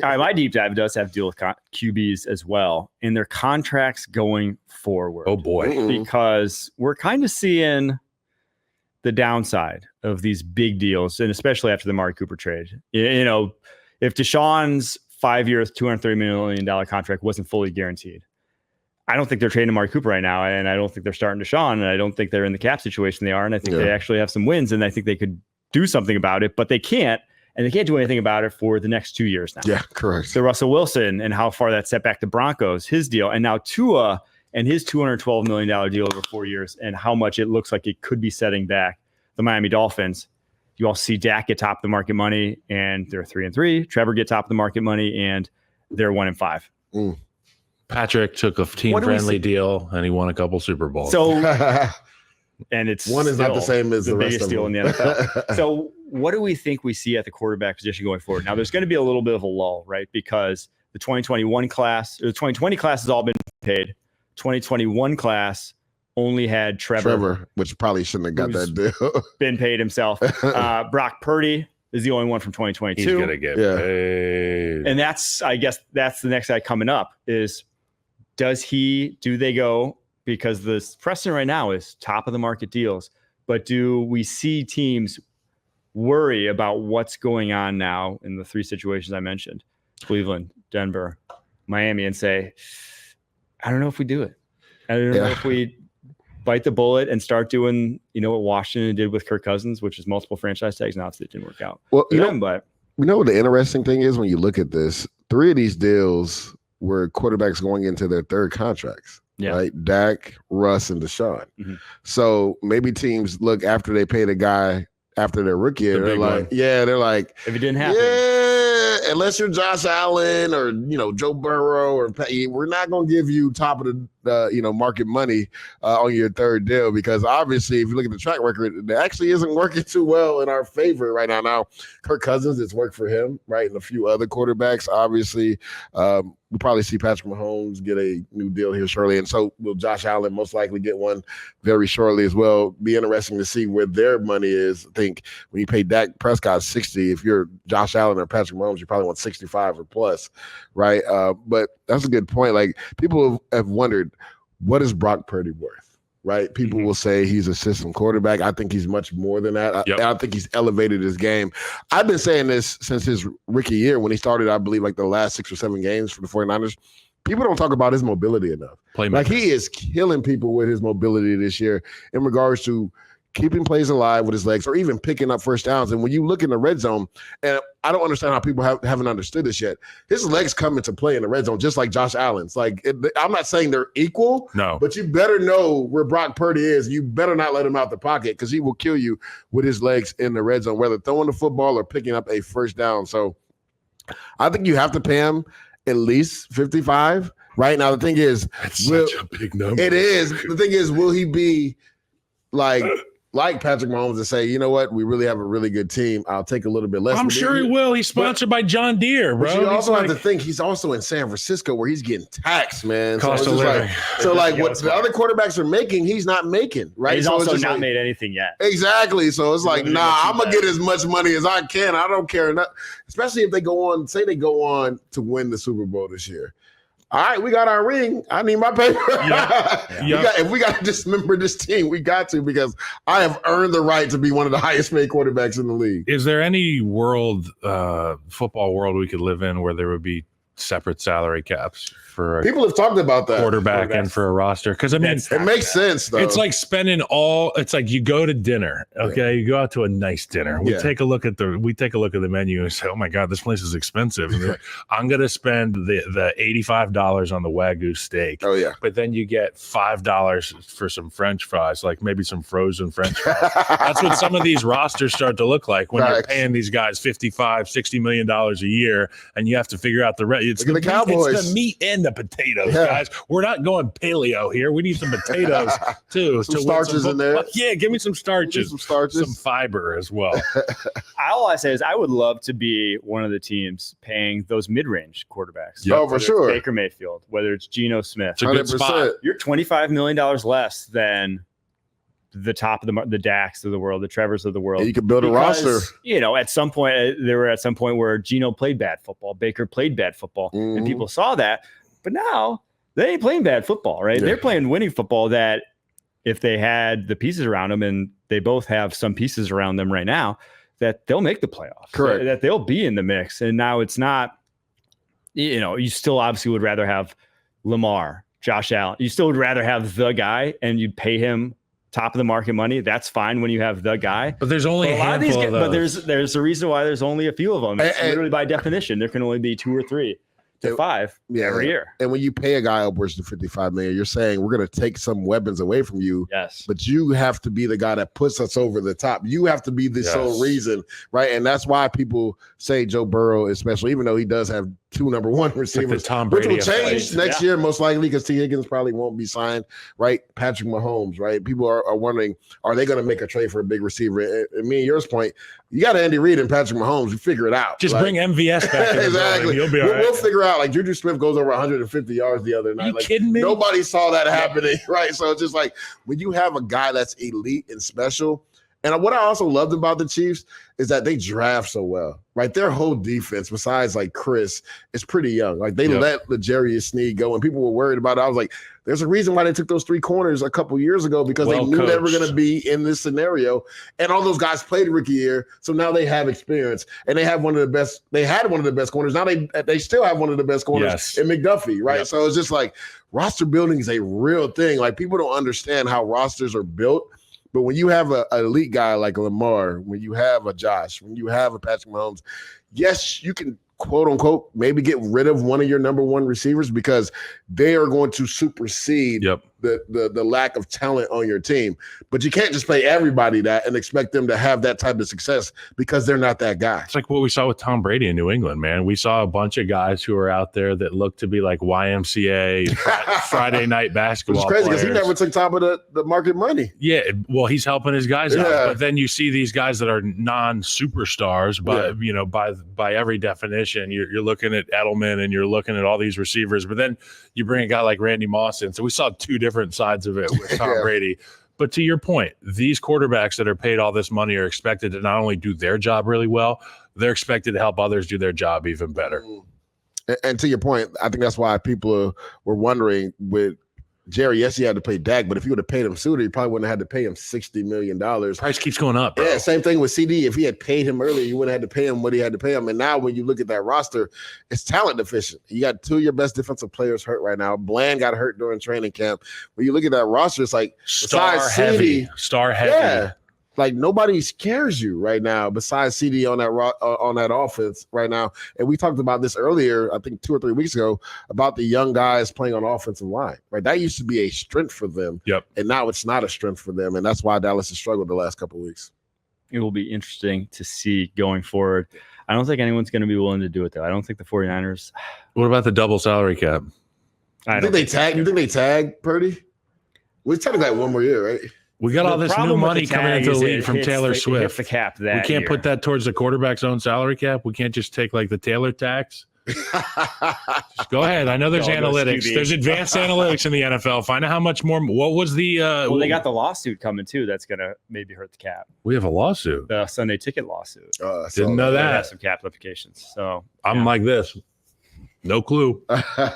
right, my deep dive does have to deal with QBs as well, and their contracts going forward. Oh boy, because we're kind of seeing the downside of these big deals, and especially after the Amari Cooper trade. You know, if Deshaun's 5-year, $230 million contract wasn't fully guaranteed, I don't think they're trading Amari Cooper right now, and I don't think they're starting Deshaun, and I don't think they're in the cap situation they are, and I think they actually have some wins, and I think they could do something about it, but they can't, and they can't do anything about it for the next 2 years now. Yeah, correct. So Russell Wilson and how far that set back the Broncos, his deal, and now Tua and his $212 million deal over 4 years, and how much it looks like it could be setting back the Miami Dolphins. You all see Dak get top of the market money, and they're 3-3. Trevor get top of the market money, and they're 1-5. Patrick took a team-friendly deal, and he won a couple Super Bowls. So, and it's one is not the same as the rest biggest of deal them. in the NFL. So, what do we think we see at the quarterback position going forward? Now, there's going to be a little bit of a lull, right? Because the 2021 class, or the 2020 class has all been paid. 2021 class only had Trevor, which probably shouldn't have got that deal. Been paid himself. Brock Purdy is the only one from 2022. He's going to get paid. And that's, I guess, that's the next guy coming up is, do they go, because the precedent right now is top of the market deals, but do we see teams worry about what's going on now in the three situations I mentioned, Cleveland, Denver, Miami, and say, I don't know if we do it. I don't know if we bite the bullet and start doing, what Washington did with Kirk Cousins, which is multiple franchise tags. Now, it didn't work out. Well, but you know what the interesting thing is when you look at this? 3 of these deals were quarterbacks going into their third contracts. Yeah. Right? Dak, Russ, and Deshaun. So maybe teams look after they paid a guy after their rookie year. They're like, if it didn't happen. Yeah, unless you're Josh Allen or, Joe Burrow or we're not going to give you top of the market money on your third deal, because obviously if you look at the track record, it actually isn't working too well in our favor right now. Now, Kirk Cousins, it's worked for him, right? And a few other quarterbacks, obviously. We'll probably see Patrick Mahomes get a new deal here shortly. And so will Josh Allen most likely get one very shortly as well. Be interesting to see where their money is. I think when you pay Dak Prescott 60, if you're Josh Allen or Patrick Mahomes, you probably want 65 or plus, right? But that's a good point. Like, people have wondered, what is Brock Purdy worth? Right? People will say he's a system quarterback. I think he's much more than that. I think he's elevated his game. I've been saying this since his rookie year when he started, I believe, like the last 6 or 7 games for the 49ers. People don't talk about his mobility enough. Like, he is killing people with his mobility this year in regards to keeping plays alive with his legs or even picking up first downs. And when you look in the red zone, and I don't understand how people haven't understood this yet, his legs come into play in the red zone just like Josh Allen's. Like, I'm not saying they're equal, but you better know where Brock Purdy is. You better not let him out the pocket, because he will kill you with his legs in the red zone, whether throwing the football or picking up a first down. So I think you have to pay him at least 55. Right now, the thing is, that's such a big number. It is. The thing is, will he be like Patrick Mahomes to say, you know what, we really have a really good team, I'll take a little bit less. I'm sure he will. He's sponsored by John Deere, bro. But you also have to think he's also in San Francisco, where he's getting taxed, man. Cost of living. What the other quarterbacks are making, he's not making, right? He's also not made anything yet. Exactly. So it's like, I'm going to get as much money as I can. I don't care. Especially if they go on to win the Super Bowl this year. All right, we got our ring. I need my paper. If we got to dismember this team, we got to, because I have earned the right to be one of the highest paid quarterbacks in the league. Is there any football world we could live in where there would be separate salary caps for people have talked about that quarterback and for a roster? Because I mean, it makes sense though. It's like it's like you go to dinner, okay? You go out to a nice dinner. We take a look at the menu and say, oh my God, this place is expensive. And like, I'm gonna spend the $85 on the Wagyu steak. Oh yeah. But then you get $5 for some French fries, like maybe some frozen French fries. That's what some of these rosters start to look like when you're paying these guys $55-60 million a year, and you have to figure out the rest. It's the Cowboys. It's the meat and the potatoes, guys. We're not going paleo here. We need some potatoes too. Some starches in there. Yeah, give me some starches. Some fiber as well. All I say is I would love to be one of the teams paying those mid-range quarterbacks. Oh, for sure. Baker Mayfield, whether it's Geno Smith. It's a good spot. You're $25 million less than the top of the Dax of the world, the Trevors of the world. And you can build a roster. At some point, there were at some point where Geno played bad football, Baker played bad football, and people saw that. But now they ain't playing bad football, right? Yeah. They're playing winning football that if they had the pieces around them, and they both have some pieces around them right now, that they'll make the playoffs. Correct. That they'll be in the mix. And now it's not, you still obviously would rather have Lamar, Josh Allen. You still would rather have the guy, and you'd pay him top of the market money. That's fine when you have the guy. But there's only a lot of these guys. But there's a reason why there's only a few of them. It's literally by definition. There can only be 2 or 3 to 5 every year. And when you pay a guy upwards to $55 million, you're saying we're going to take some weapons away from you. Yes. But you have to be the guy that puts us over the top. You have to be the sole reason, right? And that's why people say Joe Burrow, especially, even though he does have 2 number 1 receivers, like Tom Brady, which will change next year most likely because T. Higgins probably won't be signed, right? Patrick Mahomes, right? People are wondering, are they going to make a trade for a big receiver? And me and yours point, you got Andy Reid and Patrick Mahomes. You figure it out. Just bring MVS back. Exactly. You'll be all right. We'll figure out. Like Juju Smith goes over 150 yards the other night. Are you kidding me? Nobody saw that happening, right? So it's just like when you have a guy that's elite and special. And what I also loved about the Chiefs is that they draft so well, right? Their whole defense, besides like Chris, is pretty young. Like they let L'Jarius Sneed go, and people were worried about it. I was like, there's a reason why they took those 3 corners a couple years ago because they knew they were going to be in this scenario. And all those guys played rookie year, so now they have experience, and they have one of the best. They had one of the best corners. Now they still have one of the best corners in McDuffie, right? Yep. So it's just like roster building is a real thing. Like people don't understand how rosters are built. But when you have an elite guy like Lamar, when you have a Josh, when you have a Patrick Mahomes, yes, you can quote unquote maybe get rid of one of your number 1 receivers because they are going to supersede the lack of talent on your team. But you can't just pay everybody that and expect them to have that type of success because they're not that guy. It's like what we saw with Tom Brady in New England, man. We saw a bunch of guys who are out there that look to be like YMCA Friday night basketball. It's crazy because he never took top of the market money. Yeah, well, he's helping his guys out. But then you see these guys that are non-superstars, but by every definition, you're looking at Edelman and you're looking at all these receivers. But then you bring a guy like Randy Moss in. So we saw 2 different sides of it with Tom Brady. But to your point, these quarterbacks that are paid all this money are expected to not only do their job really well, they're expected to help others do their job even better. And to your point, I think that's why people were wondering with Jerry, yes, he had to pay Dak, but if you would have paid him sooner, you probably wouldn't have had to pay him $60 million. Price keeps going up, bro. Yeah, same thing with CD. If he had paid him earlier, you wouldn't have had to pay him what he had to pay him. And now when you look at that roster, it's talent deficient. You got 2 of your best defensive players hurt right now. Bland got hurt during training camp. When you look at that roster, it's like star heavy. Yeah. Like nobody scares you right now besides CD on that offense right now. And we talked about this earlier, I think 2 or 3 weeks ago, about the young guys playing on offensive line. Right, that used to be a strength for them. Yep. And now it's not a strength for them, and that's why Dallas has struggled the last couple of weeks. It will be interesting to see going forward. I don't think anyone's going to be willing to do it though. I don't think the 49ers. What about the double salary cap? You think they tag Purdy? We technically got 1 more year, right? We got all this new money coming into the league from Taylor Swift. The cap that we can't put that towards the quarterback's own salary cap. We can't just take like the Taylor tax. Just go ahead. I know there's analytics. There's advanced analytics in the NFL. Find out how much more. What was the? Well, they got the lawsuit coming too. That's gonna maybe hurt the cap. We have a lawsuit. The Sunday Ticket lawsuit. Didn't know that. They have some cap implications. So I'm like this. No clue.